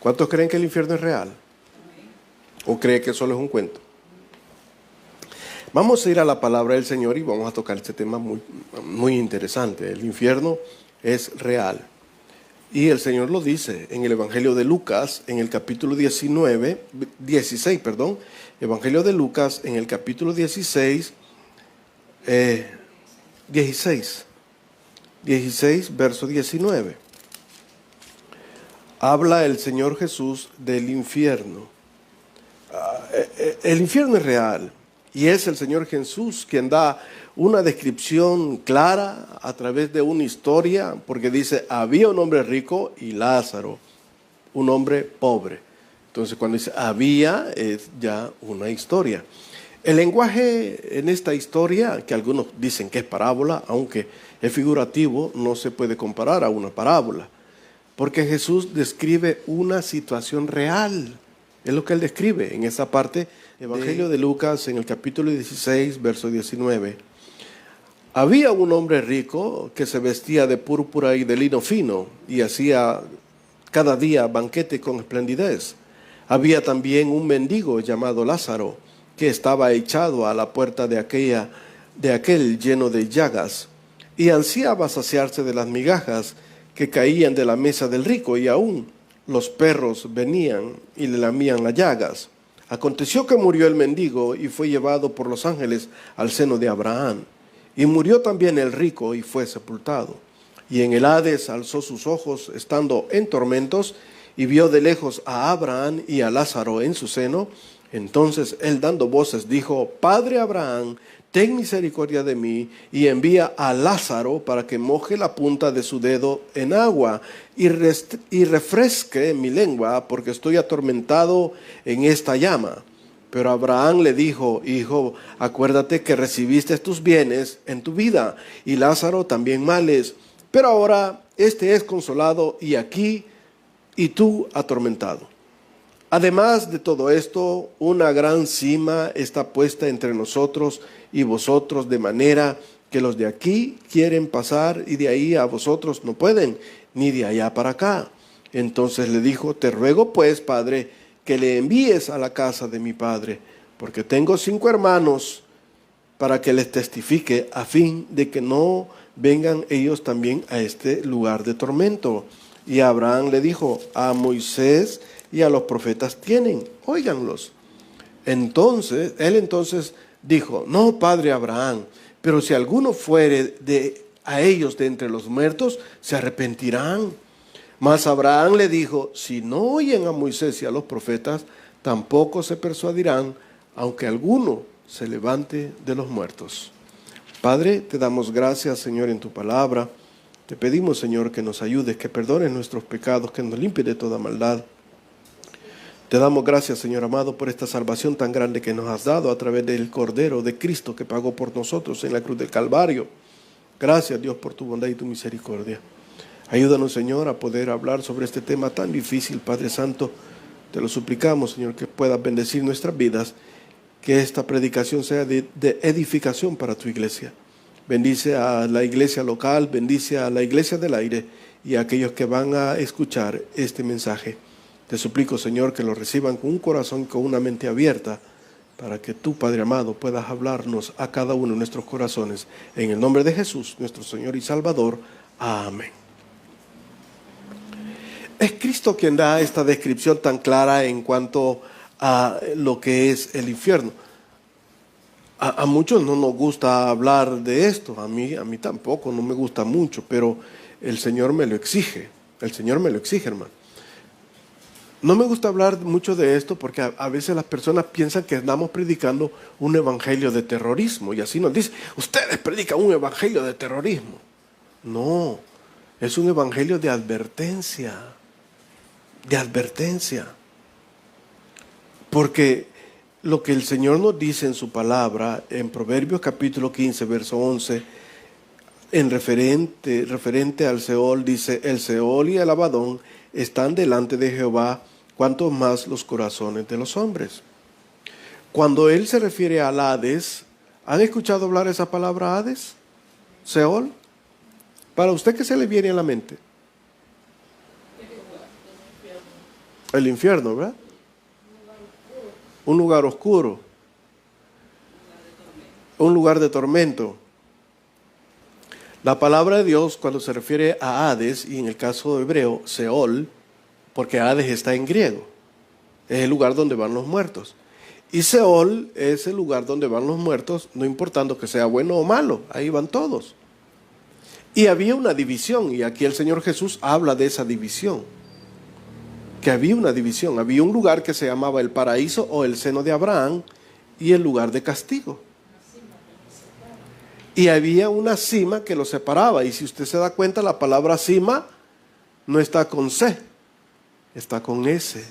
¿Cuántos creen que el infierno es real? ¿O creen que solo es un cuento? Vamos a ir a la palabra del Señor y vamos a tocar este tema muy interesante. El infierno es real. Y el Señor lo dice en el Evangelio de Lucas, en el capítulo 16, Evangelio de Lucas, en el capítulo 16, 16, verso 19. Habla el Señor Jesús del infierno. El infierno es real y es el Señor Jesús quien da una descripción clara a través de una historia, porque dice, había un hombre rico y Lázaro, un hombre pobre. Entonces cuando dice había, es ya una historia. El lenguaje en esta historia, que algunos dicen que es parábola, aunque es figurativo, no se puede comparar a una parábola, porque Jesús describe una situación real. Es lo que él describe en esa parte, Evangelio de Lucas, en el capítulo 16, verso 19. Había un hombre rico que se vestía de púrpura y de lino fino y hacía cada día banquete con esplendidez. Había también un mendigo llamado Lázaro que estaba echado a la puerta de aquel lleno de llagas y ansiaba saciarse de las migajas que caían de la mesa del rico, y aún los perros venían y le lamían las llagas. Aconteció que murió el mendigo y fue llevado por los ángeles al seno de Abraham. Y murió también el rico y fue sepultado. Y en el Hades alzó sus ojos, estando en tormentos, y vio de lejos a Abraham y a Lázaro en su seno. Entonces él, dando voces, dijo: Padre Abraham, ten misericordia de mí, y envía a Lázaro para que moje la punta de su dedo en agua y refresque mi lengua, porque estoy atormentado en esta llama. Pero Abraham le dijo: Hijo, acuérdate que recibiste tus bienes en tu vida, y Lázaro también males. Pero ahora este es consolado y aquí, y tú atormentado. Además de todo esto, una gran sima está puesta entre nosotros y vosotros, de manera que los de aquí quieren pasar y de ahí a vosotros no pueden, ni de allá para acá. Entonces le dijo: Te ruego pues, Padre, que le envíes a la casa de mi padre, porque tengo 5 hermanos, para que les testifique, a fin de que no vengan ellos también a este lugar de tormento. Y Abraham le dijo: A Moisés y a los profetas tienen, óiganlos. Entonces dijo: No, padre Abraham, pero si alguno fuere a ellos de entre los muertos, se arrepentirán. Mas Abraham le dijo: Si no oyen a Moisés y a los profetas, tampoco se persuadirán, aunque alguno se levante de los muertos. Padre, te damos gracias, Señor, en tu palabra. Te pedimos, Señor, que nos ayudes, que perdones nuestros pecados, que nos limpies de toda maldad. Te damos gracias, Señor amado, por esta salvación tan grande que nos has dado a través del Cordero de Cristo que pagó por nosotros en la cruz del Calvario. Gracias, Dios, por tu bondad y tu misericordia. Ayúdanos, Señor, a poder hablar sobre este tema tan difícil, Padre Santo. Te lo suplicamos, Señor, que puedas bendecir nuestras vidas, que esta predicación sea de edificación para tu iglesia. Bendice a la iglesia local, bendice a la iglesia del aire y a aquellos que van a escuchar este mensaje. Te suplico, Señor, que lo reciban con un corazón y con una mente abierta, para que tú, Padre amado, puedas hablarnos a cada uno de nuestros corazones. En el nombre de Jesús, nuestro Señor y Salvador. Amén. Es Cristo quien da esta descripción tan clara en cuanto a lo que es el infierno. A muchos no nos gusta hablar de esto, a mí tampoco, no me gusta mucho, pero el Señor me lo exige. El Señor me lo exige, hermano. No me gusta hablar mucho de esto porque a veces las personas piensan que andamos predicando un evangelio de terrorismo, y así nos dicen: ustedes predican un evangelio de terrorismo. No, es un evangelio de advertencia, porque lo que el Señor nos dice en su palabra, en Proverbios capítulo 15, verso 11, referente al Seol, dice: el Seol y el Abadón están delante de Jehová, cuanto más los corazones de los hombres. Cuando él se refiere al Hades, ¿han escuchado hablar esa palabra Hades? Seol. Para usted, ¿qué se le viene a la mente? El infierno, ¿verdad? Un lugar oscuro. Un lugar de tormento. La palabra de Dios, cuando se refiere a Hades, y en el caso hebreo, Seol, porque Hades está en griego, es el lugar donde van los muertos. Y Seol es el lugar donde van los muertos, no importando que sea bueno o malo, ahí van todos. Y había una división, y aquí el Señor Jesús habla de esa división. Que había una división, había un lugar que se llamaba el paraíso o el seno de Abraham, y el lugar de castigo. Y había una cima que lo separaba, y si usted se da cuenta, la palabra cima no está con C, está con S.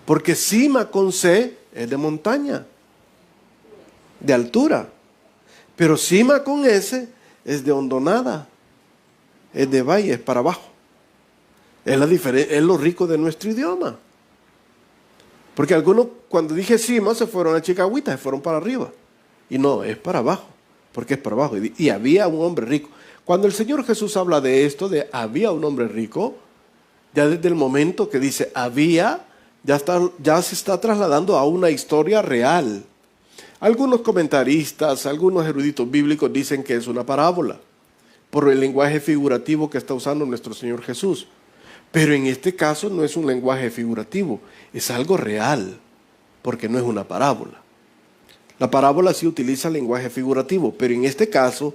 Porque cima con C es de montaña, de altura. Pero cima con S es de hondonada, es de valle, es para abajo. Es lo rico de nuestro idioma. Porque algunos, cuando dije cima, se fueron a Chicahuita, se fueron para arriba. Y no, es para abajo, porque es para abajo. Y había un hombre rico. Cuando el Señor Jesús habla de esto, de había un hombre rico, ya desde el momento que dice había, ya se está trasladando a una historia real. Algunos comentaristas, algunos eruditos bíblicos dicen que es una parábola, por el lenguaje figurativo que está usando nuestro Señor Jesús. Pero en este caso no es un lenguaje figurativo, es algo real, porque no es una parábola. La parábola sí utiliza lenguaje figurativo, pero en este caso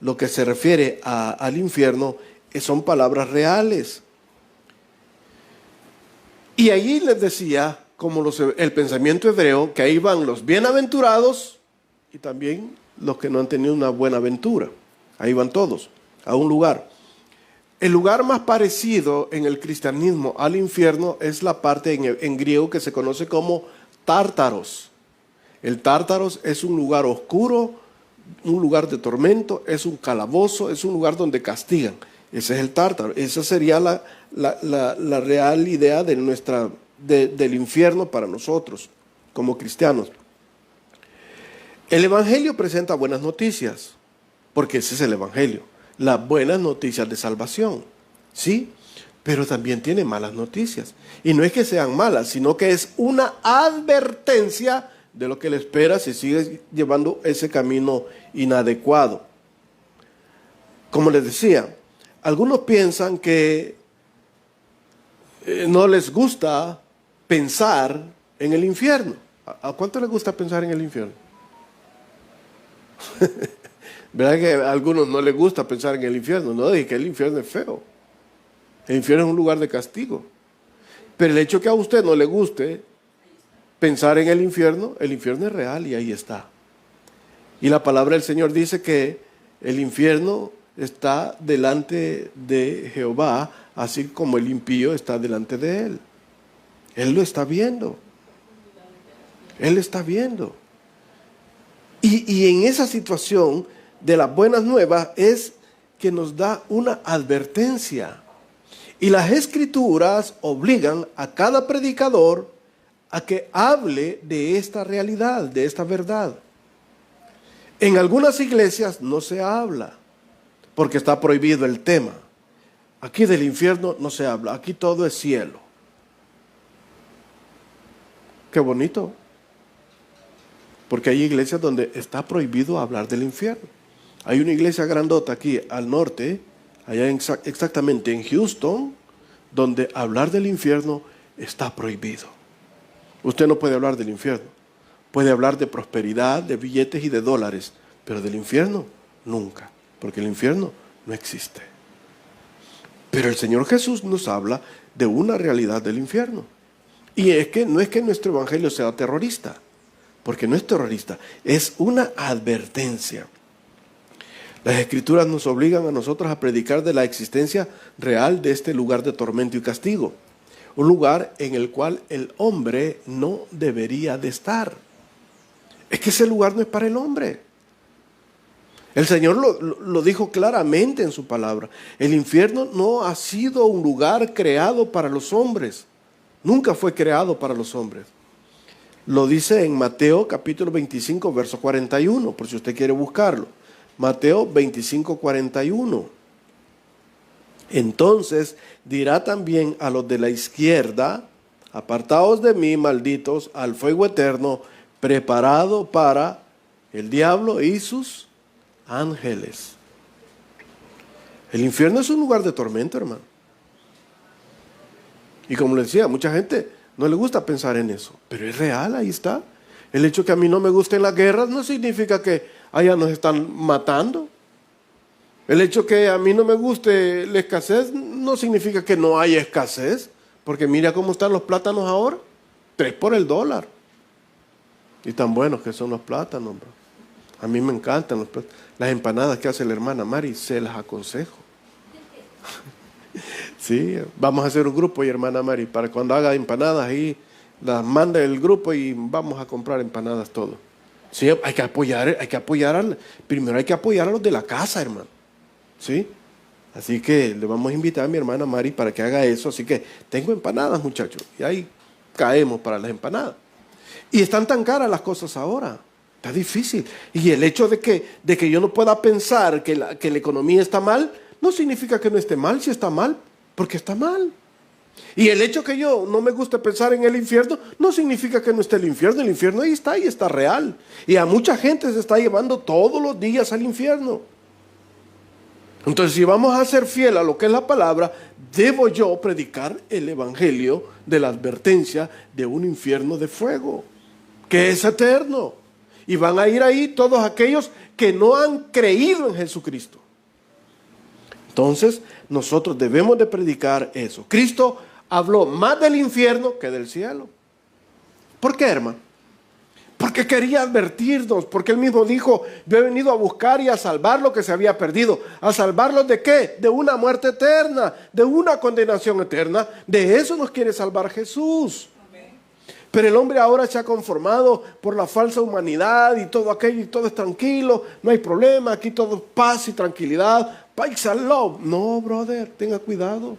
lo que se refiere al infierno son palabras reales. Y allí les decía, como el pensamiento hebreo, que ahí van los bienaventurados y también los que no han tenido una buena aventura. Ahí van todos, a un lugar. El lugar más parecido en el cristianismo al infierno es la parte en griego que se conoce como Tártaros. El Tártaros es un lugar oscuro, un lugar de tormento, es un calabozo, es un lugar donde castigan. Ese es el Tártaro. Esa sería la real idea del infierno para nosotros, como cristianos. El Evangelio presenta buenas noticias, porque ese es el Evangelio. Las buenas noticias de salvación, ¿sí? Pero también tiene malas noticias. Y no es que sean malas, sino que es una advertencia de lo que le espera si sigue llevando ese camino inadecuado. Como les decía, algunos piensan que no les gusta pensar en el infierno. ¿A cuánto les gusta pensar en el infierno? ¿Verdad que a algunos no les gusta pensar en el infierno? No, dije que el infierno es feo. El infierno es un lugar de castigo. Pero el hecho que a usted no le guste pensar en el infierno es real y ahí está. Y la palabra del Señor dice que el infierno está delante de Jehová, así como el impío está delante de él. Él lo está viendo. Él está viendo. Y en esa situación de las buenas nuevas es que nos da una advertencia. Y las Escrituras obligan a cada predicador a que hable de esta realidad, de esta verdad. En algunas iglesias no se habla, porque está prohibido el tema. Aquí del infierno no se habla, aquí todo es cielo. Qué bonito. Porque hay iglesias donde está prohibido hablar del infierno. Hay una iglesia grandota aquí al norte, allá exactamente en Houston, donde hablar del infierno está prohibido. Usted no puede hablar del infierno. Puede hablar de prosperidad, de billetes y de dólares, pero del infierno nunca, porque el infierno no existe. Pero el Señor Jesús nos habla de una realidad del infierno. Y no es que nuestro evangelio sea terrorista, porque no es terrorista, es una advertencia. Las Escrituras nos obligan a nosotros a predicar de la existencia real de este lugar de tormento y castigo. Un lugar en el cual el hombre no debería de estar. Es que ese lugar no es para el hombre. El Señor lo dijo claramente en su palabra. El infierno no ha sido un lugar creado para los hombres. Nunca fue creado para los hombres. Lo dice en Mateo capítulo 25, verso 41, por si usted quiere buscarlo. Mateo 25, 41. Entonces dirá también a los de la izquierda: apartaos de mí, malditos, al fuego eterno, preparado para el diablo y sus ángeles. El infierno es un lugar de tormento, hermano. Y como le decía, mucha gente no le gusta pensar en eso, pero es real, ahí está. El hecho que a mí no me gusten las guerras no significa que allá nos están matando. El hecho que a mí no me guste la escasez no significa que no haya escasez, porque mira cómo están los plátanos ahora, 3 por el dólar. Y tan buenos que son los plátanos, bro. A mí me encantan las empanadas que hace la hermana Mari, se las aconsejo. Sí, vamos a hacer un grupo, y hermana Mari, para cuando haga empanadas ahí, las manda el grupo y vamos a comprar empanadas todos. Sí, hay que apoyar, primero hay que apoyar a los de la casa, hermano. ¿Sí? Así que le vamos a invitar a mi hermana Mari para que haga eso. Así que tengo empanadas, muchachos, y ahí caemos para las empanadas. Y están tan caras las cosas ahora. Está difícil. Y el hecho de que yo no pueda pensar que la economía está mal, no significa que no esté mal. Si está mal, porque está mal. Y el hecho que yo no me guste pensar en el infierno, no significa que no esté el infierno. El infierno ahí está y está real. Y a mucha gente se está llevando todos los días al infierno. Entonces, si vamos a ser fiel a lo que es la palabra, debo yo predicar el evangelio de la advertencia de un infierno de fuego, que es eterno. Y van a ir ahí todos aquellos que no han creído en Jesucristo. Entonces, nosotros debemos de predicar eso. Cristo habló más del infierno que del cielo. ¿Por qué, hermano? Porque quería advertirnos, porque él mismo dijo: yo he venido a buscar y a salvar lo que se había perdido. ¿A salvarlos de qué? De una muerte eterna, de una condenación eterna. De eso nos quiere salvar Jesús. Amén. Pero el hombre ahora se ha conformado por la falsa humanidad y todo aquello, y todo es tranquilo, no hay problema, aquí todo es paz y tranquilidad, peace and love. No, brother, tenga cuidado.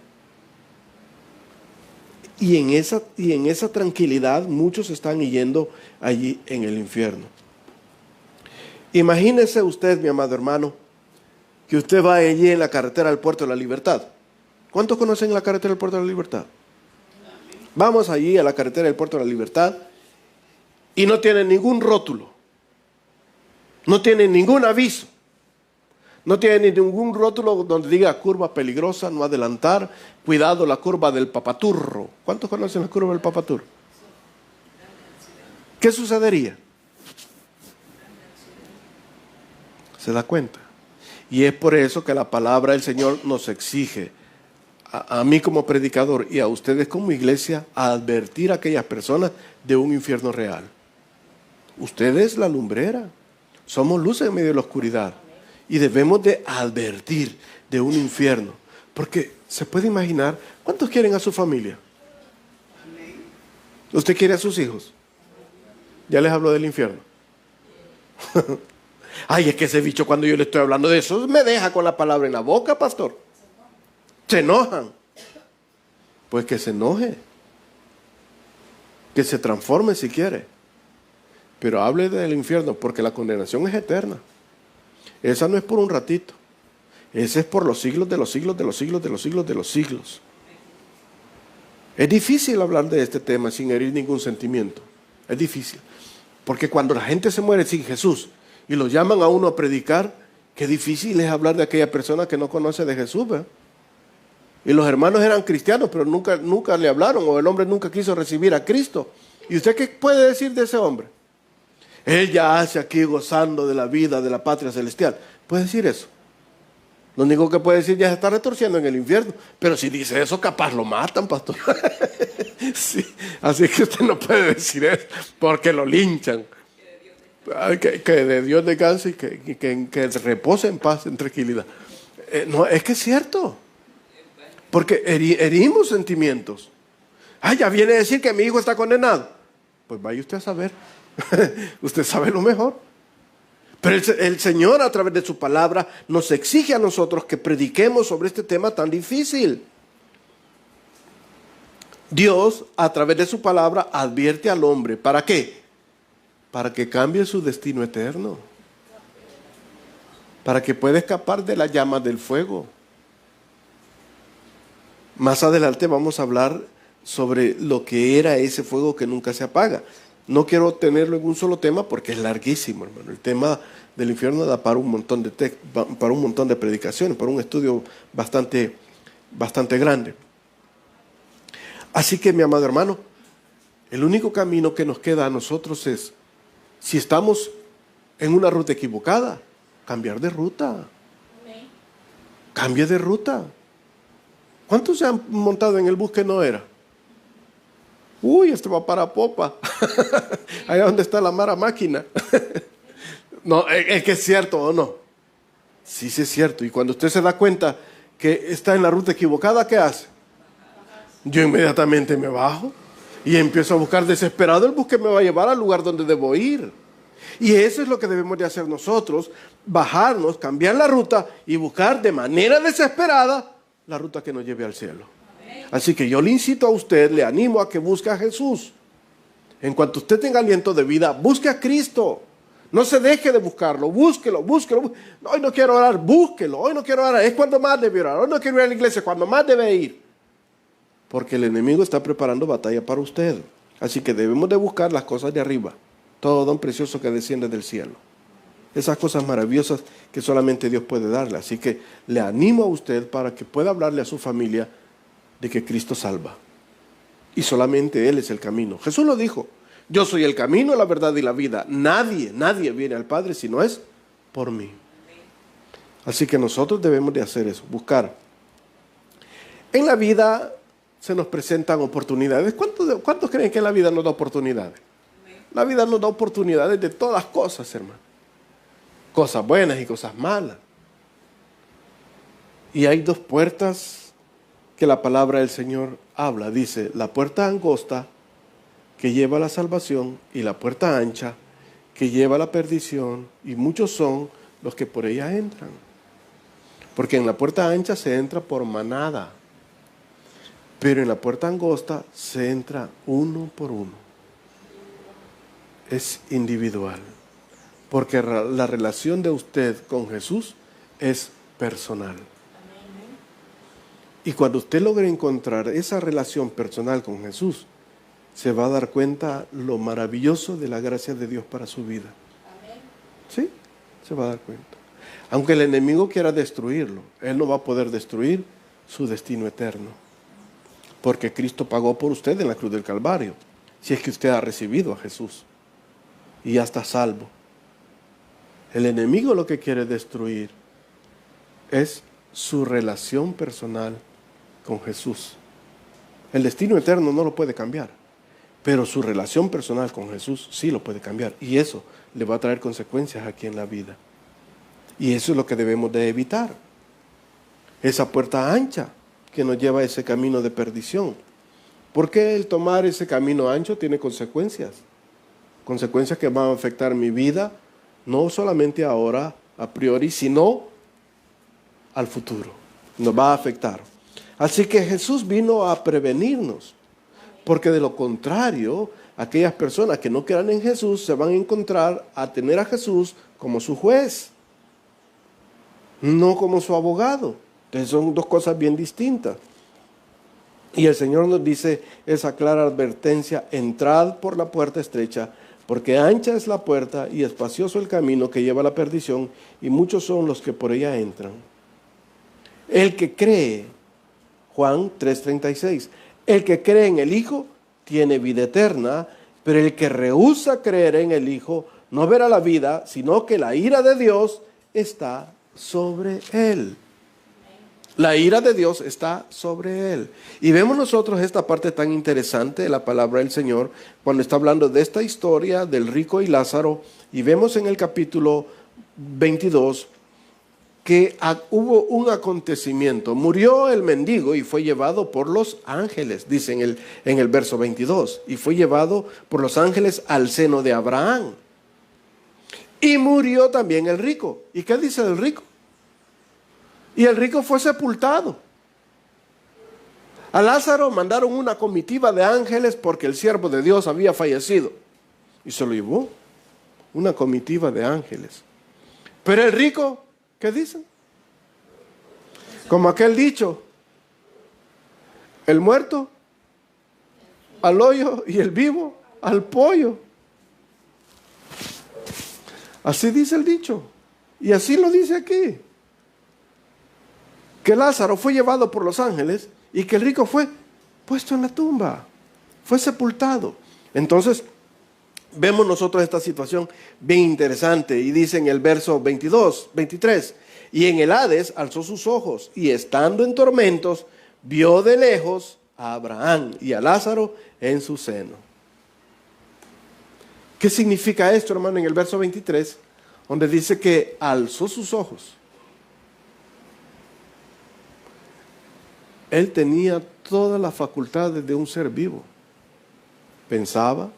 Y en esa tranquilidad muchos están yendo allí en el infierno. Imagínese usted, mi amado hermano, que usted va allí en la carretera del Puerto de la Libertad. ¿Cuántos conocen la carretera del Puerto de la Libertad? Vamos allí a la carretera del Puerto de la Libertad y no tiene ningún rótulo, no tiene ningún aviso. No tiene ningún rótulo donde diga curva peligrosa, no adelantar, cuidado la curva del Papaturro. ¿Cuántos conocen la curva del Papaturro? ¿Qué sucedería? ¿Se da cuenta? Y es por eso que la palabra del Señor nos exige, a mí como predicador y a ustedes como iglesia, a advertir a aquellas personas de un infierno real. Usted es la lumbrera, somos luz en medio de la oscuridad. Y debemos de advertir de un infierno. Porque se puede imaginar, ¿cuántos quieren a su familia? ¿Usted quiere a sus hijos? Ya les hablo del infierno. Ay, es que ese bicho, cuando yo le estoy hablando de eso, me deja con la palabra en la boca, pastor. Se enojan. Pues que se enoje. Que se transforme si quiere. Pero hable del infierno, porque la condenación es eterna. Esa no es por un ratito. Esa es por los siglos de los siglos de los siglos de los siglos de los siglos. Es difícil hablar de este tema sin herir ningún sentimiento. Es difícil. Porque cuando la gente se muere sin Jesús y lo llaman a uno a predicar, qué difícil es hablar de aquella persona que no conoce de Jesús, ¿verdad? Y los hermanos eran cristianos, pero nunca le hablaron, o el hombre nunca quiso recibir a Cristo. ¿Y usted qué puede decir de ese hombre? Él ya hace aquí gozando de la vida de la patria celestial. ¿Puede decir eso? Lo único que puede decir, ya se está retorciendo en el infierno. Pero si dice eso, capaz lo matan, pastor. Sí. Así que usted no puede decir eso, porque lo linchan. Que de Dios descanse y que repose en paz, en tranquilidad. No, es que es cierto. Porque herimos sentimientos. Ah, ya viene a decir que mi hijo está condenado. Pues vaya usted a saber. Usted sabe lo mejor. Pero el Señor, a través de su palabra, nos exige a nosotros que prediquemos sobre este tema tan difícil. Dios, a través de su palabra, advierte al hombre. ¿Para qué? Para que cambie su destino eterno. Para que pueda escapar de las llamas del fuego. Más adelante vamos a hablar sobre lo que era ese fuego que nunca se apaga. No quiero tenerlo en un solo tema porque es larguísimo, hermano. El tema del infierno da para un montón para un montón de predicaciones, para un estudio bastante grande. Así que, mi amado hermano, el único camino que nos queda a nosotros es, si estamos en una ruta equivocada, cambiar de ruta. Cambie de ruta. ¿Cuántos se han montado en el bus que no era? Uy, este va para Popa. Allá donde está la mara máquina. No, es que es cierto o no. Sí, sí es cierto. Y cuando usted se da cuenta que está en la ruta equivocada, ¿qué hace? Yo inmediatamente me bajo y empiezo a buscar desesperado el bus que me va a llevar al lugar donde debo ir. Y eso es lo que debemos de hacer nosotros, bajarnos, cambiar la ruta y buscar de manera desesperada la ruta que nos lleve al cielo. Así que yo le incito a usted, le animo a que busque a Jesús. En cuanto usted tenga aliento de vida, busque a Cristo. No se deje de buscarlo, búsquelo. Hoy no quiero orar, búsquelo. Hoy no quiero orar, es cuando más debe orar. Hoy no quiero ir a la iglesia, cuando más debe ir. Porque el enemigo está preparando batalla para usted. Así que debemos de buscar las cosas de arriba. Todo don precioso que desciende del cielo. Esas cosas maravillosas que solamente Dios puede darle. Así que le animo a usted para que pueda hablarle a su familia de que Cristo salva. Y solamente Él es el camino. Jesús lo dijo. Yo soy el camino, la verdad y la vida. Nadie viene al Padre si no es por mí. Así que nosotros debemos de hacer eso, buscar. En la vida se nos presentan oportunidades. ¿Cuántos creen que la vida nos da oportunidades? La vida nos da oportunidades de todas cosas, hermano. Cosas buenas y cosas malas. Y hay dos puertas que la palabra del Señor habla. Dice, la puerta angosta que lleva a la salvación y la puerta ancha que lleva a la perdición, y muchos son los que por ella entran. Porque en la puerta ancha se entra por manada, pero en la puerta angosta se entra uno por uno. Es individual, porque la relación de usted con Jesús es personal. Y cuando usted logre encontrar esa relación personal con Jesús, se va a dar cuenta lo maravilloso de la gracia de Dios para su vida. ¿Sí? Se va a dar cuenta. Aunque el enemigo quiera destruirlo, él no va a poder destruir su destino eterno. Porque Cristo pagó por usted en la cruz del Calvario, si es que usted ha recibido a Jesús y ya está salvo. El enemigo lo que quiere destruir es su relación personal con Jesús. El destino eterno no lo puede cambiar, pero su relación personal con Jesús sí lo puede cambiar, y eso le va a traer consecuencias aquí en la vida. Y eso es lo que debemos de evitar. Esa puerta ancha que nos lleva a ese camino de perdición. Porque el tomar ese camino ancho tiene consecuencias. Consecuencias que van a afectar mi vida, no solamente ahora, a priori, sino al futuro. Nos va a afectar. Así que Jesús vino a prevenirnos. Porque de lo contrario, aquellas personas que no crean en Jesús se van a encontrar a tener a Jesús como su juez, no como su abogado. Entonces son dos cosas bien distintas. Y el Señor nos dice esa clara advertencia: entrad por la puerta estrecha, porque ancha es la puerta y espacioso el camino que lleva a la perdición, y muchos son los que por ella entran. El que cree, Juan 3:36, el que cree en el Hijo tiene vida eterna, pero el que rehúsa creer en el Hijo no verá la vida, sino que la ira de Dios está sobre él. La ira de Dios está sobre él. Y vemos nosotros esta parte tan interesante de la palabra del Señor cuando está hablando de esta historia del rico y Lázaro, y vemos en el capítulo 22 que hubo un acontecimiento. Murió el mendigo y fue llevado por los ángeles, dice en el verso 22, y fue llevado por los ángeles al seno de Abraham. Y murió también el rico. ¿Y qué dice del rico? Y el rico fue sepultado. A Lázaro mandaron una comitiva de ángeles porque el siervo de Dios había fallecido. Y se lo llevó una comitiva de ángeles. Pero el rico, ¿qué dicen? Como aquel dicho, El muerto al hoyo y el vivo al pollo. Así dice el dicho. Y así lo dice aquí. Que Lázaro fue llevado por los ángeles y que el rico fue puesto en la tumba. Fue sepultado. Entonces, vemos nosotros esta situación bien interesante. Y dice en el verso 23. Y en el Hades alzó sus ojos y estando en tormentos, vio de lejos a Abraham y a Lázaro en su seno. ¿Qué significa esto, hermano? En el verso 23, donde dice que alzó sus ojos. Él tenía todas las facultades de un ser vivo. Pensaba,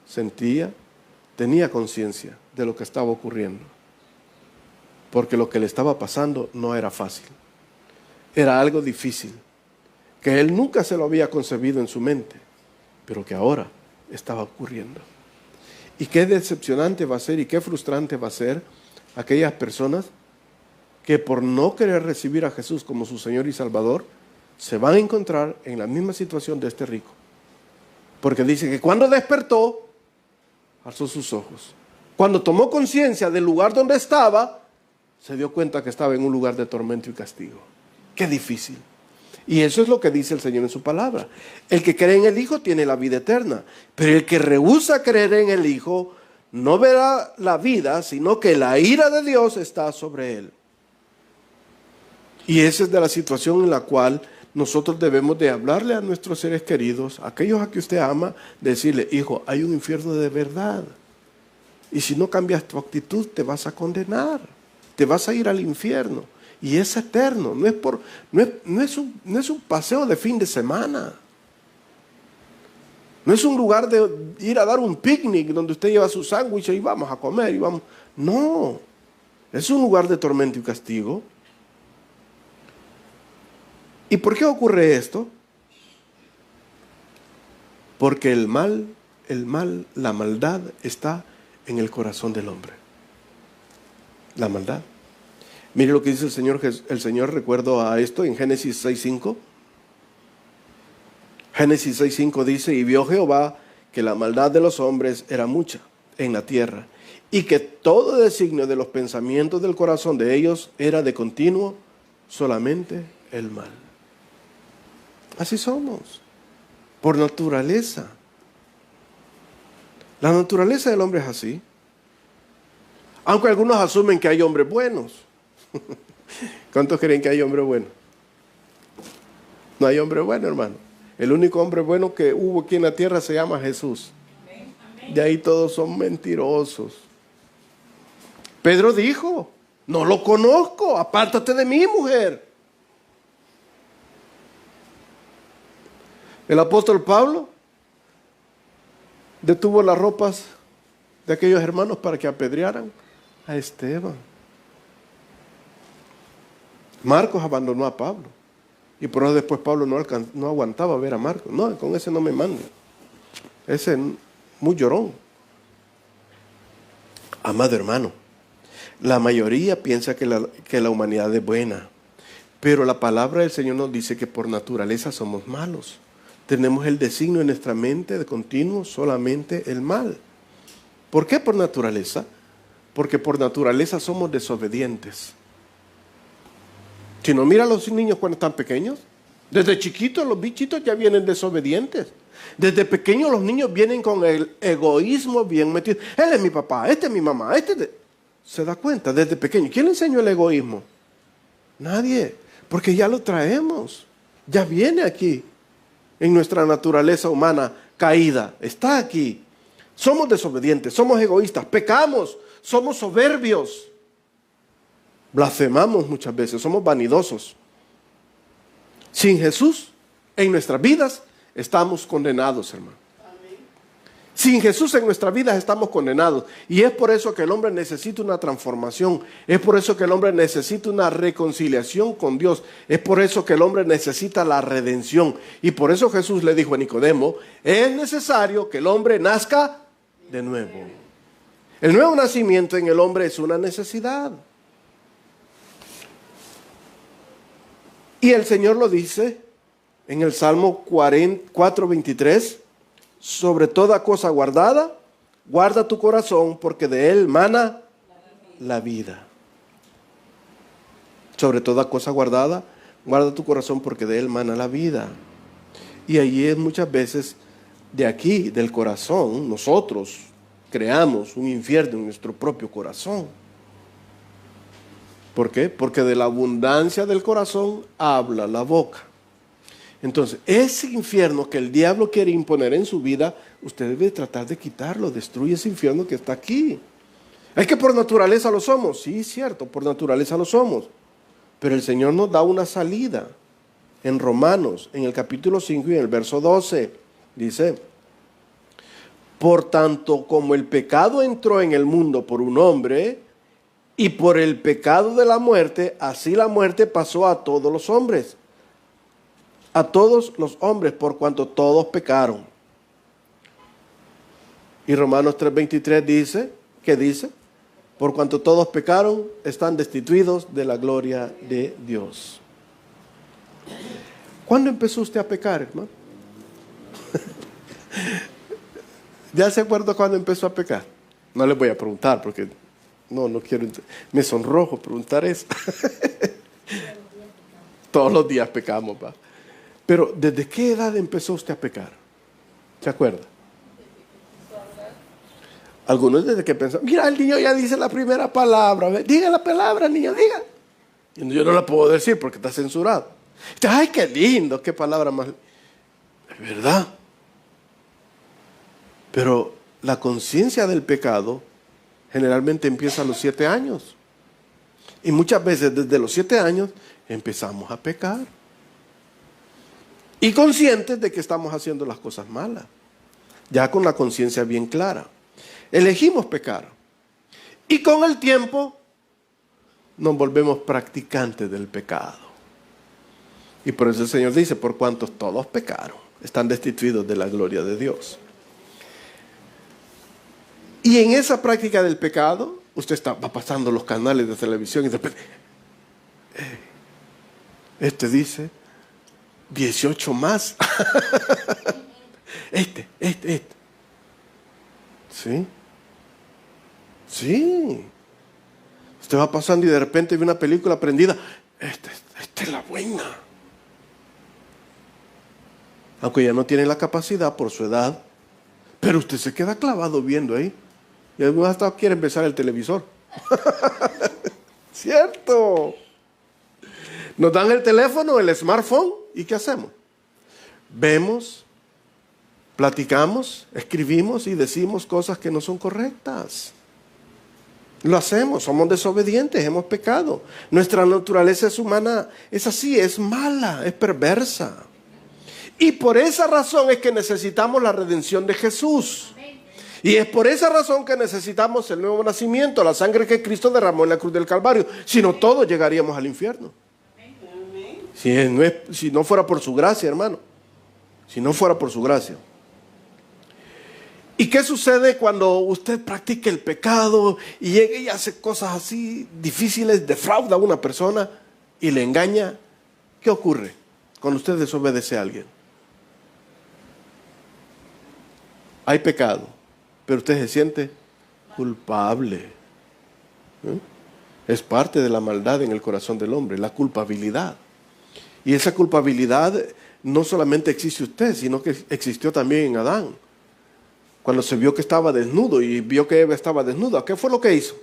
sentía, tenía conciencia de lo que estaba ocurriendo. Porque lo que le estaba pasando no era fácil. Era algo difícil, que él nunca se lo había concebido en su mente, pero que ahora estaba ocurriendo. Y qué decepcionante va a ser y qué frustrante va a ser aquellas personas que por no querer recibir a Jesús como su Señor y Salvador, se van a encontrar en la misma situación de este rico. Porque dice que cuando despertó, alzó sus ojos. Cuando tomó conciencia del lugar donde estaba, se dio cuenta que estaba en un lugar de tormento y castigo. Qué difícil. Y eso es lo que dice el Señor en su palabra. El que cree en el Hijo tiene la vida eterna, pero el que rehúsa creer en el Hijo no verá la vida, sino que la ira de Dios está sobre él. Y esa es de la situación en la cual nosotros debemos de hablarle a nuestros seres queridos, a aquellos a que usted ama, decirle: hijo, hay un infierno de verdad. Y si no cambias tu actitud, te vas a condenar, te vas a ir al infierno. Y es eterno, no es un paseo de fin de semana. No es un lugar de ir a dar un picnic donde usted lleva su sándwich y vamos a comer y vamos. No, es un lugar de tormento y castigo. ¿Y por qué ocurre esto? Porque el mal, la maldad está en el corazón del hombre. La maldad. Mire lo que dice el Señor, recuerdo a esto en Génesis 6:5. Génesis 6:5 dice: y vio Jehová que la maldad de los hombres era mucha en la tierra, y que todo designio de los pensamientos del corazón de ellos era de continuo solamente el mal. Así somos, por naturaleza. La naturaleza del hombre es así. Aunque algunos asumen que hay hombres buenos. ¿Cuántos creen que hay hombre bueno? No hay hombre bueno, hermano. El único hombre bueno que hubo aquí en la tierra se llama Jesús. De ahí todos son mentirosos. Pedro dijo: no lo conozco, apártate de mí, mujer. El apóstol Pablo detuvo las ropas de aquellos hermanos para que apedrearan a Esteban. Marcos abandonó a Pablo. Y por eso después Pablo no aguantaba ver a Marcos. No, con ese no me mande. Ese es muy llorón. Amado hermano, la mayoría piensa que la humanidad es buena. Pero la palabra del Señor nos dice que por naturaleza somos malos. Tenemos el designio en nuestra mente de continuo solamente el mal. ¿Por qué por naturaleza? Porque por naturaleza somos desobedientes. Si no, mira a los niños cuando están pequeños. Desde chiquitos los bichitos ya vienen desobedientes. Desde pequeños los niños vienen con el egoísmo bien metido. Él es mi papá, este es mi mamá, Se da cuenta desde pequeño. ¿Quién le enseñó el egoísmo? Nadie. Porque ya lo traemos. Ya viene aquí. En nuestra naturaleza humana caída. Está aquí. Somos desobedientes, somos egoístas, pecamos, somos soberbios. Blasfemamos muchas veces, somos vanidosos. Sin Jesús en nuestras vidas estamos condenados, hermano. Sin Jesús en nuestras vidas estamos condenados. Y es por eso que el hombre necesita una transformación. Es por eso que el hombre necesita una reconciliación con Dios. Es por eso que el hombre necesita la redención. Y por eso Jesús le dijo a Nicodemo: es necesario que el hombre nazca de nuevo. El nuevo nacimiento en el hombre es una necesidad. Y el Señor lo dice en el Salmo 4:23, sobre toda cosa guardada, guarda tu corazón porque de él mana la vida. Sobre toda cosa guardada, guarda tu corazón porque de él mana la vida. Y allí es muchas veces de aquí, del corazón, nosotros creamos un infierno en nuestro propio corazón. ¿Por qué? Porque de la abundancia del corazón habla la boca. Entonces, ese infierno que el diablo quiere imponer en su vida, usted debe tratar de quitarlo, destruye ese infierno que está aquí. Es que por naturaleza lo somos, sí, cierto, por naturaleza lo somos. Pero el Señor nos da una salida. En Romanos, en el capítulo 5 y en el verso 12, dice: por tanto, como el pecado entró en el mundo por un hombre, y por el pecado de la muerte, así la muerte pasó a todos los hombres. A todos los hombres, por cuanto todos pecaron. Y Romanos 3:23 dice, ¿qué dice? Por cuanto todos pecaron, están destituidos de la gloria de Dios. ¿Cuándo empezó usted a pecar, hermano? ¿Ya se acuerda cuándo empezó a pecar? No le voy a preguntar porque no quiero, me sonrojo preguntar eso. Todos los días pecamos, ¿va? Pero ¿desde qué edad empezó usted a pecar? ¿Se acuerda? Algunos desde que pensaron, mira, el niño ya dice la primera palabra, diga la palabra, niño, diga. Y yo no la puedo decir porque está censurado. Ay, qué lindo, qué palabra más. Es verdad. Pero la conciencia del pecado generalmente empieza a los 7 años. Y muchas veces desde los 7 años empezamos a pecar. Y conscientes de que estamos haciendo las cosas malas. Ya con la conciencia bien clara. Elegimos pecar. Y con el tiempo nos volvemos practicantes del pecado. Y por eso el Señor dice, por cuanto todos pecaron, están destituidos de la gloria de Dios. Y en esa práctica del pecado, usted va pasando los canales de televisión y de repente, este dice 18 más. Este. ¿Sí? Sí. Usted va pasando y de repente ve una película prendida. Esta es la buena. Aunque ya no tiene la capacidad por su edad, pero usted se queda clavado viendo ahí. Y además hasta quiere empezar el televisor. ¿Cierto? Nos dan el teléfono, el smartphone, ¿y qué hacemos? Vemos, platicamos, escribimos y decimos cosas que no son correctas. Lo hacemos, somos desobedientes, hemos pecado. Nuestra naturaleza es humana, es así, es mala, es perversa. Y por esa razón es que necesitamos la redención de Jesús. Y es por esa razón que necesitamos el nuevo nacimiento, la sangre que Cristo derramó en la cruz del Calvario. Si no, todos llegaríamos al infierno. Si no fuera por su gracia, hermano. Si no fuera por su gracia. ¿Y qué sucede cuando usted practica el pecado y llega y hace cosas así difíciles, defrauda a una persona y le engaña? ¿Qué ocurre cuando usted desobedece a alguien? Hay pecado, pero usted se siente culpable. Es parte de la maldad en el corazón del hombre, la culpabilidad. Y esa culpabilidad no solamente existe usted, sino que existió también en Adán. Cuando se vio que estaba desnudo y vio que Eva estaba desnuda, ¿qué fue lo que hizo?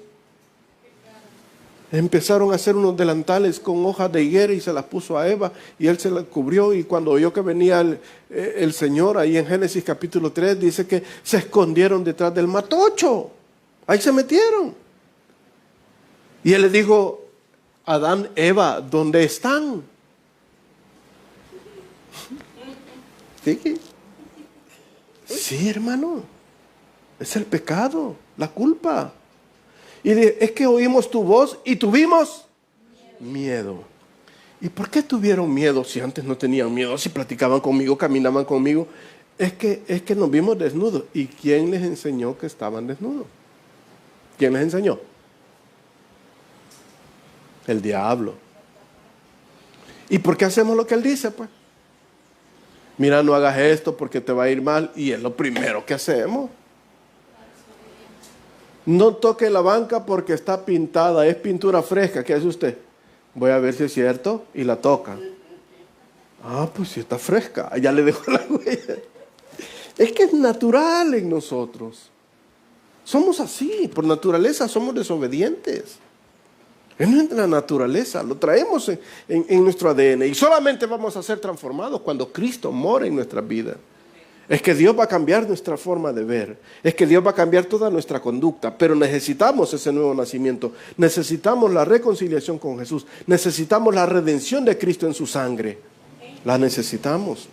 Empezaron a hacer unos delantales con hojas de higuera y se las puso a Eva y él se las cubrió. Y cuando oyó que venía el Señor, ahí en Génesis capítulo 3, dice que se escondieron detrás del matocho. Ahí se metieron. Y él le dijo, Adán, Eva, ¿dónde están? Sí, hermano. Es el pecado, la culpa. Y es que oímos tu voz y tuvimos miedo. ¿Y por qué tuvieron miedo si antes no tenían miedo? Si platicaban conmigo, caminaban conmigo. Es que nos vimos desnudos. ¿Y quién les enseñó que estaban desnudos? ¿Quién les enseñó? El diablo. ¿Y por qué hacemos lo que él dice, pues? Mira, no hagas esto porque te va a ir mal. Y es lo primero que hacemos. No toque la banca porque está pintada, es pintura fresca. ¿Qué hace usted? Voy a ver si es cierto y la toca. Ah, pues si está fresca, ya le dejo la huella. Es que es natural en nosotros. Somos así, por naturaleza somos desobedientes. Es nuestra naturaleza, lo traemos en nuestro ADN y solamente vamos a ser transformados cuando Cristo mora en nuestras vidas. Es que Dios va a cambiar nuestra forma de ver, es que Dios va a cambiar toda nuestra conducta, pero necesitamos ese nuevo nacimiento, necesitamos la reconciliación con Jesús, necesitamos la redención de Cristo en su sangre, la necesitamos,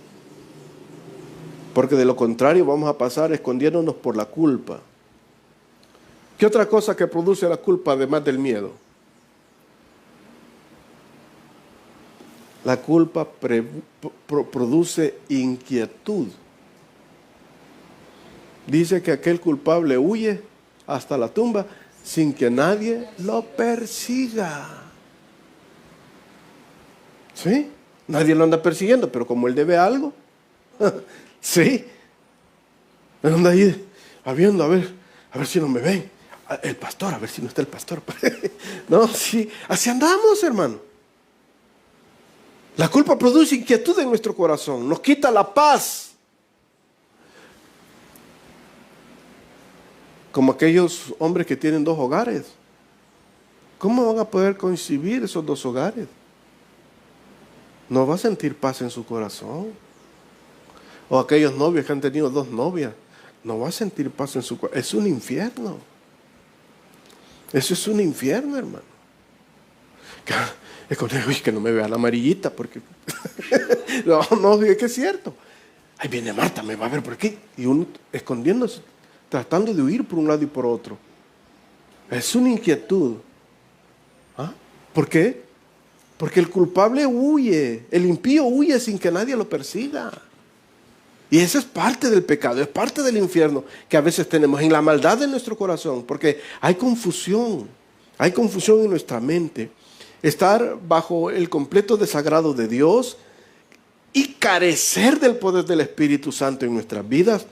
porque de lo contrario vamos a pasar escondiéndonos por la culpa. ¿Qué otra cosa que produce la culpa además del miedo? La culpa produce inquietud. Dice que aquel culpable huye hasta la tumba sin que nadie lo persiga. ¿Sí? Nadie lo anda persiguiendo, pero como él debe algo, sí. Él anda ahí viendo, a ver si no me ven. El pastor, a ver si no está el pastor. No, sí, así andamos, hermano. La culpa produce inquietud en nuestro corazón, nos quita la paz. Como aquellos hombres que tienen 2 hogares. ¿Cómo van a poder concebir esos 2 hogares? No va a sentir paz en su corazón. O aquellos novios que han tenido 2 novias. No va a sentir paz en su corazón. Es un infierno. Eso es un infierno, hermano. Es que no me vea la amarillita porque... no, es que es cierto. Ahí viene Marta, me va a ver por aquí. Y uno escondiéndose, tratando de huir por un lado y por otro. Es una inquietud. ¿Ah? ¿Por qué? Porque el culpable huye, el impío huye sin que nadie lo persiga. Y esa es parte del pecado, es parte del infierno que a veces tenemos en la maldad de nuestro corazón, porque hay confusión en nuestra mente. Estar bajo el completo desagrado de Dios y carecer del poder del Espíritu Santo en nuestras vidas,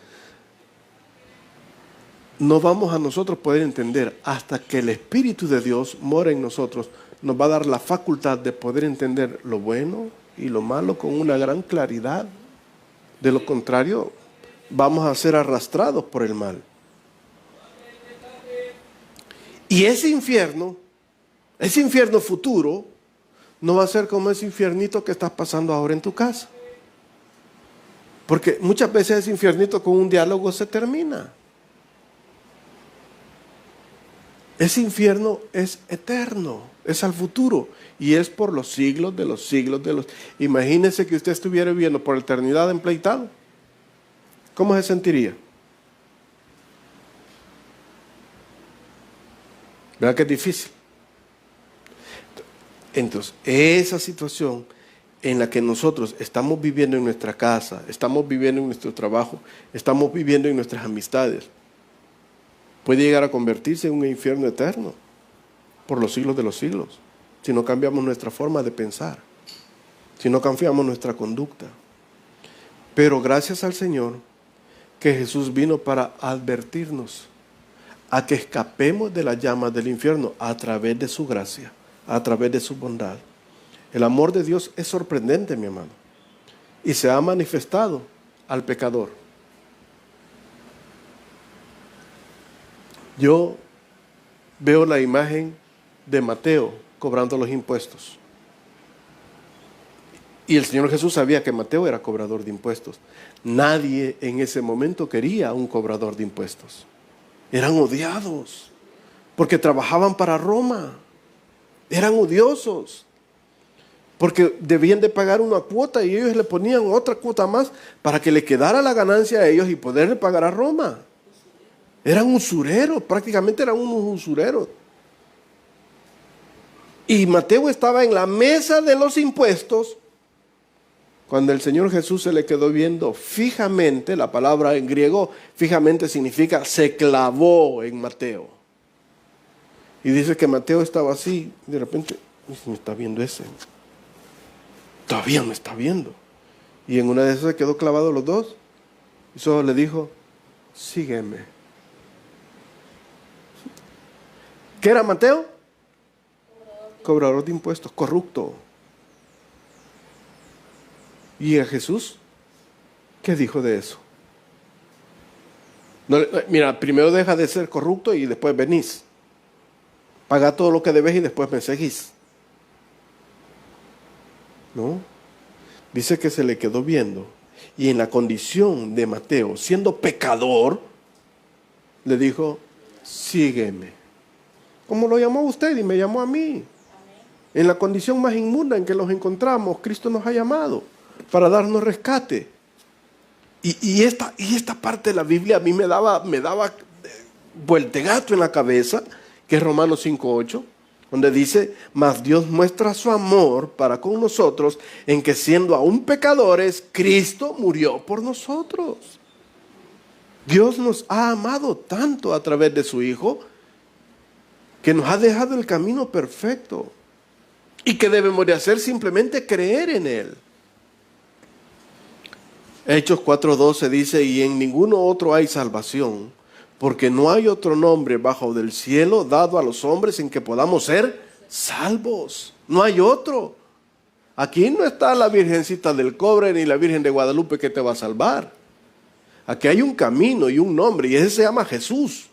no vamos a nosotros poder entender hasta que el Espíritu de Dios mora en nosotros. Nos va a dar la facultad de poder entender lo bueno y lo malo con una gran claridad. De lo contrario, vamos a ser arrastrados por el mal. Y ese infierno futuro, no va a ser como ese infiernito que estás pasando ahora en tu casa. Porque muchas veces ese infiernito con un diálogo se termina. Ese infierno es eterno, es al futuro y es por los siglos de los siglos de los... Imagínese que usted estuviera viviendo por la eternidad empleitado. ¿Cómo se sentiría? ¿Verdad que es difícil? Entonces, esa situación en la que nosotros estamos viviendo en nuestra casa, estamos viviendo en nuestro trabajo, estamos viviendo en nuestras amistades, puede llegar a convertirse en un infierno eterno por los siglos de los siglos, si no cambiamos nuestra forma de pensar, si no cambiamos nuestra conducta. Pero gracias al Señor que Jesús vino para advertirnos a que escapemos de las llamas del infierno a través de su gracia, a través de su bondad. El amor de Dios es sorprendente, mi hermano, y se ha manifestado al pecador. Yo veo la imagen de Mateo cobrando los impuestos. Y el Señor Jesús sabía que Mateo era cobrador de impuestos. Nadie en ese momento quería un cobrador de impuestos. Eran odiados porque trabajaban para Roma. Eran odiosos porque debían de pagar una cuota y ellos le ponían otra cuota más para que le quedara la ganancia a ellos y poderle pagar a Roma. Eran usureros, prácticamente eran unos usureros. Y Mateo estaba en la mesa de los impuestos cuando el Señor Jesús se le quedó viendo fijamente. La palabra en griego fijamente significa se clavó en Mateo. Y dice que Mateo estaba así, de repente, me está viendo ese. Todavía me está viendo. Y en una de esas se quedó clavado los dos. Y solo le dijo, sígueme. ¿Qué era Mateo? Cobrador de impuestos, corrupto. ¿Y a Jesús? ¿Qué dijo de eso? No, mira, primero deja de ser corrupto y después venís. Paga todo lo que debes y después me seguís. ¿No? Dice que se le quedó viendo. Y en la condición de Mateo, siendo pecador, le dijo, sígueme. Como lo llamó a usted y me llamó a mí. En la condición más inmunda en que los encontramos, Cristo nos ha llamado para darnos rescate. Y esta parte de la Biblia a mí me daba vueltegato en la cabeza, que es Romanos 5:8, donde dice, mas Dios muestra su amor para con nosotros en que siendo aún pecadores, Cristo murió por nosotros. Dios nos ha amado tanto a través de su Hijo, que nos ha dejado el camino perfecto. ¿Y que debemos de hacer? Simplemente creer en Él. Hechos 4:12 dice, y en ninguno otro hay salvación, porque no hay otro nombre bajo del cielo dado a los hombres en que podamos ser salvos. No hay otro. Aquí no está la Virgencita del Cobre ni la Virgen de Guadalupe que te va a salvar. Aquí hay un camino y un nombre, y ese se llama Jesús.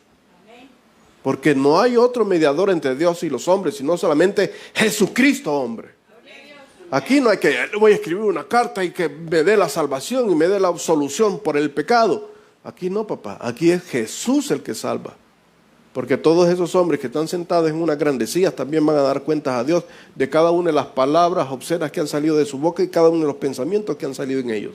Porque no hay otro mediador entre Dios y los hombres, sino solamente Jesucristo hombre. Aquí no hay que, voy a escribir una carta y que me dé la salvación y me dé la absolución por el pecado. Aquí no, papá, aquí es Jesús el que salva. Porque todos esos hombres que están sentados en unas grandes sillas también van a dar cuentas a Dios de cada una de las palabras obscenas que han salido de su boca y cada uno de los pensamientos que han salido en ellos.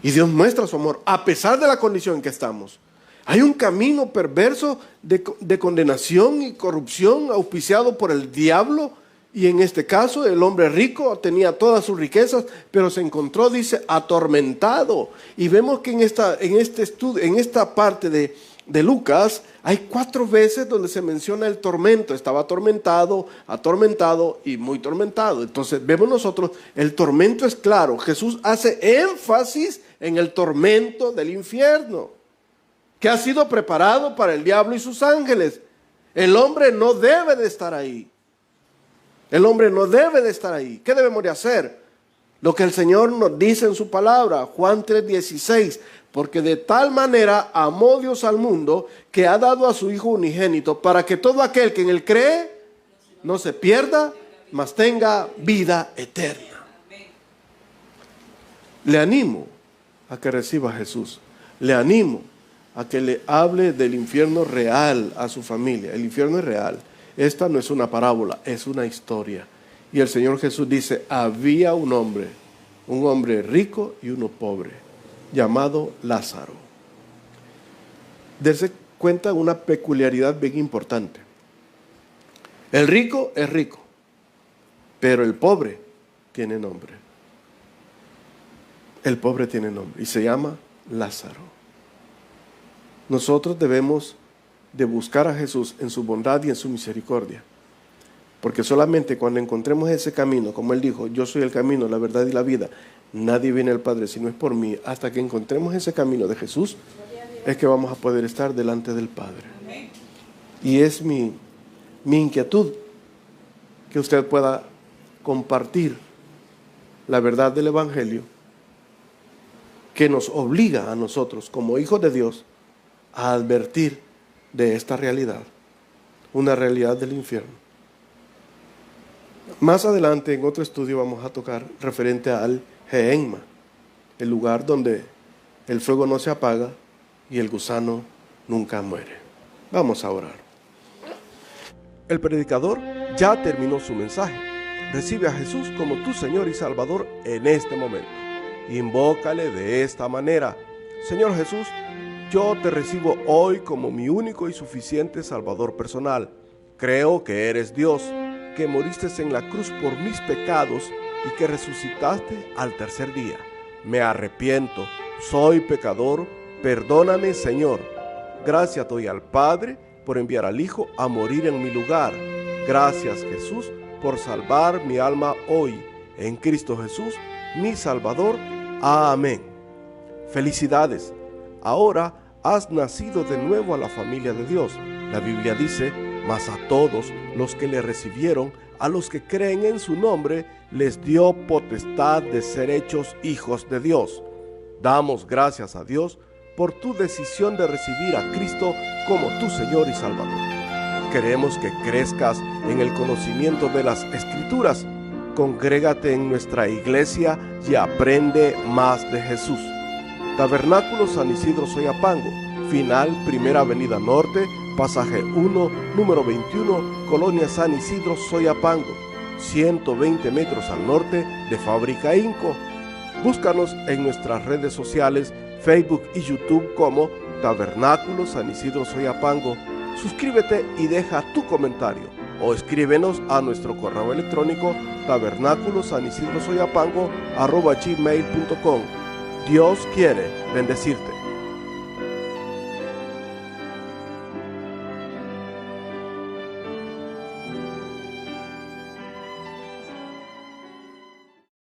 Y Dios muestra su amor a pesar de la condición en que estamos. Hay un camino perverso de condenación y corrupción auspiciado por el diablo. Y en este caso el hombre rico tenía todas sus riquezas, pero se encontró, dice, atormentado. Y vemos que en esta parte de Lucas hay 4 veces donde se menciona el tormento. Estaba atormentado, atormentado y muy tormentado. Entonces vemos nosotros, el tormento es claro. Jesús hace énfasis en el tormento del infierno, que ha sido preparado para el diablo y sus ángeles. El hombre no debe de estar ahí. El hombre no debe de estar ahí. ¿Qué debemos de hacer? Lo que el Señor nos dice en su palabra, Juan 3:16, porque de tal manera amó Dios al mundo que ha dado a su Hijo unigénito para que todo aquel que en él cree no se pierda, mas tenga vida eterna. Le animo a que reciba a Jesús. Le animo a que le hable del infierno real a su familia. El infierno es real. Esta no es una parábola, es una historia. Y el Señor Jesús dice, había un hombre rico y uno pobre, llamado Lázaro. Darse cuenta de una peculiaridad bien importante. El rico es rico, pero el pobre tiene nombre. El pobre tiene nombre y se llama Lázaro. Nosotros debemos de buscar a Jesús en su bondad y en su misericordia. Porque solamente cuando encontremos ese camino, como Él dijo, yo soy el camino, la verdad y la vida, nadie viene al Padre si no es por mí. Hasta que encontremos ese camino de Jesús, es que vamos a poder estar delante del Padre. Y es mi inquietud que usted pueda compartir la verdad del Evangelio, que nos obliga a nosotros, como hijos de Dios, a advertir de esta realidad, una realidad del infierno. Más adelante en otro estudio vamos a tocar referente al Gehenna, el lugar donde el fuego no se apaga y el gusano nunca muere. Vamos a orar. El predicador ya terminó su mensaje. Recibe a Jesús como tu Señor y Salvador en este momento. Invócale de esta manera: Señor Jesús, yo te recibo hoy como mi único y suficiente Salvador personal. Creo que eres Dios, que moriste en la cruz por mis pecados y que resucitaste al tercer día. Me arrepiento, soy pecador, perdóname, Señor. Gracias doy al Padre por enviar al Hijo a morir en mi lugar. Gracias, Jesús, por salvar mi alma hoy. En Cristo Jesús mi Salvador. Amén. Felicidades. Ahora has nacido de nuevo a la familia de Dios. La Biblia dice: mas a todos los que le recibieron, a los que creen en su nombre, les dio potestad de ser hechos hijos de Dios. Damos gracias a Dios por tu decisión de recibir a Cristo como tu Señor y Salvador. Queremos que crezcas en el conocimiento de las Escrituras. Congrégate en nuestra iglesia y aprende más de Jesús. Tabernáculo San Isidro Soyapango, final Primera Avenida Norte, pasaje 1, número 21, Colonia San Isidro Soyapango, 120 metros al norte de Fábrica Inco. Búscanos en nuestras redes sociales, Facebook y YouTube como Tabernáculo San Isidro Soyapango. Suscríbete y deja tu comentario o escríbenos a nuestro correo electrónico tabernáculosanisigrosoyapango@gmail.com. Dios quiere bendecirte.